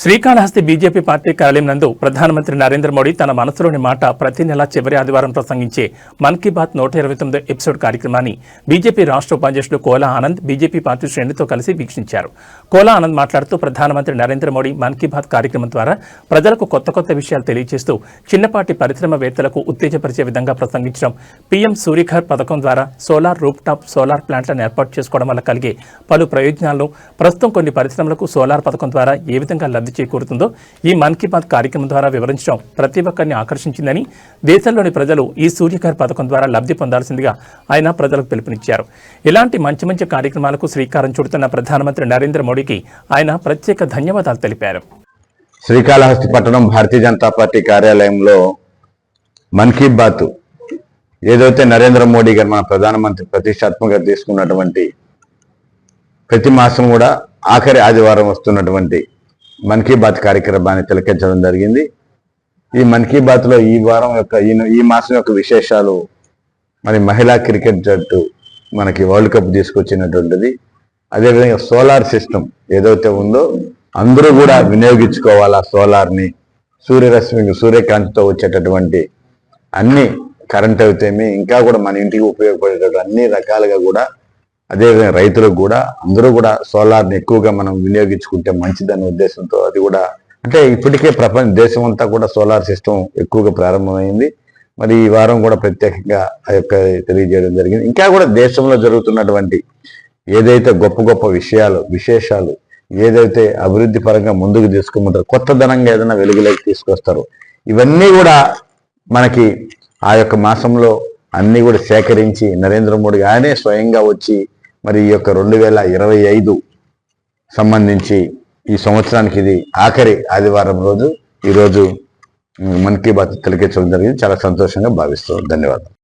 Srikalahasti BJP party కార్యాలయం నందు ప్రధానమంత్రి నరేంద్ర మోడీ తన మనసులోని మాట ప్రతి నెల చివరి ఆదివారం ప్రసంగించే మన్ కీ బాత్ 129 ఎపిసోడ్ కార్యక్రమాన్ని బీజేపీ రాష్ట్ర ఉపాధ్యక్షుడు కోలా ఆనంద్ బీజేపీ పార్టీ శ్రేణులతో కలిసి వీక్షించారు. కోలా ఆనంద్ మాట్లాడుతూ ప్రధానమంత్రి నరేంద్ర మోడీ మన్ కీ బాత్ కార్యక్రమం ద్వారా ప్రజలకు కొత్త విషయాలు తెలియజేస్తూ చిన్నపాటి పరిశ్రమవేత్తలకు ఉత్తేజపరిచే విధంగా ప్రసంగించడం, పీఎం సూర్యఘర్ పథకం ద్వారా సోలార్ రూఫ్టాప్ సోలార్ ప్లాంట్లను ఏర్పాటు చేసుకోవడం వల్ల కలిగే పలు ప్రయోజనాలను, ప్రస్తుతం కొన్ని పరిశ్రమలకు సోలార్ పథకం ద్వారా ఏ విధంగా లబ్ధి చేకూరుతుందో ఈ మన్ కీ బాత్ కార్యక్రమం ద్వారా వివరించడం ప్రతి ఒక్కరిని ఆకర్షించిందని, దేశంలోని ప్రజలు ఈ సూర్యఘర్ పథకం ద్వారా లబ్ధి పొందాల్సిందిగా ఆయన ప్రజలకు పిలుపునిచ్చారు. ఇలాంటి మంచి కార్యక్రమాలకు శ్రీకారం చుడుతున్న ప్రధానమంత్రి నరేంద్ర మోడీకి ఆయన ప్రత్యేక ధన్యవాదాలు తెలిపారు. శ్రీకాళహస్తి పట్టణం భారతీయ జనతా పార్టీ కార్యాలయంలో మన్ కీ బాత్ ఏదైతే నరేంద్ర మోడీ గారు మన ప్రధానమంత్రి ప్రతిష్టాత్మకంగా తీసుకున్నటువంటి ప్రతి మాసం కూడా ఆఖరి ఆదివారం వస్తున్నటువంటి మన్ కీ బాత్ కార్యక్రమాన్ని తిలకించడం జరిగింది. ఈ మన్ కీ బాత్లో ఈ వారం యొక్క ఈ మాసం యొక్క విశేషాలు, మరి మహిళా క్రికెట్ జట్టు మనకి వరల్డ్ కప్ తీసుకొచ్చినటువంటిది, అదేవిధంగా సోలార్ సిస్టమ్ ఏదైతే ఉందో అందరూ కూడా వినియోగించుకోవాలా సోలార్ని, సూర్యకాంతితో వచ్చేటటువంటి అన్ని కరెంట్ అయితేమి ఇంకా కూడా మన ఇంటికి ఉపయోగపడేటటువంటి అన్ని రకాలుగా కూడా, అదేవిధంగా రైతులకు కూడా అందరూ కూడా సోలార్ని ఎక్కువగా మనం వినియోగించుకుంటే మంచిదనే ఉద్దేశంతో అది కూడా అంటే ఇప్పటికే దేశం అంతా కూడా సోలార్ సిస్టమ్ ఎక్కువగా ప్రారంభమైంది. మరి ఈ వారం కూడా ప్రత్యేకంగా ఆ యొక్క తెలియజేయడం జరిగింది. ఇంకా కూడా దేశంలో జరుగుతున్నటువంటి ఏదైతే గొప్ప విశేషాలు ఏదైతే అభివృద్ధి పరంగా ముందుకు తీసుకుంటారో, కొత్తదనంగా ఏదైనా వెలుగులోకి తీసుకొస్తారో, ఇవన్నీ కూడా మనకి ఆ యొక్క మాసంలో అన్నీ కూడా సేకరించి నరేంద్ర మోడీ ఆయనే స్వయంగా వచ్చి మరి ఈ యొక్క 2025 సంబంధించి ఈ సంవత్సరానికి ఇది ఆఖరి ఆదివారం రోజు ఈరోజు మన్ కీ బాత్ తిలకించడం జరిగింది. చాలా సంతోషంగా భావిస్తున్నాను. ధన్యవాదాలు.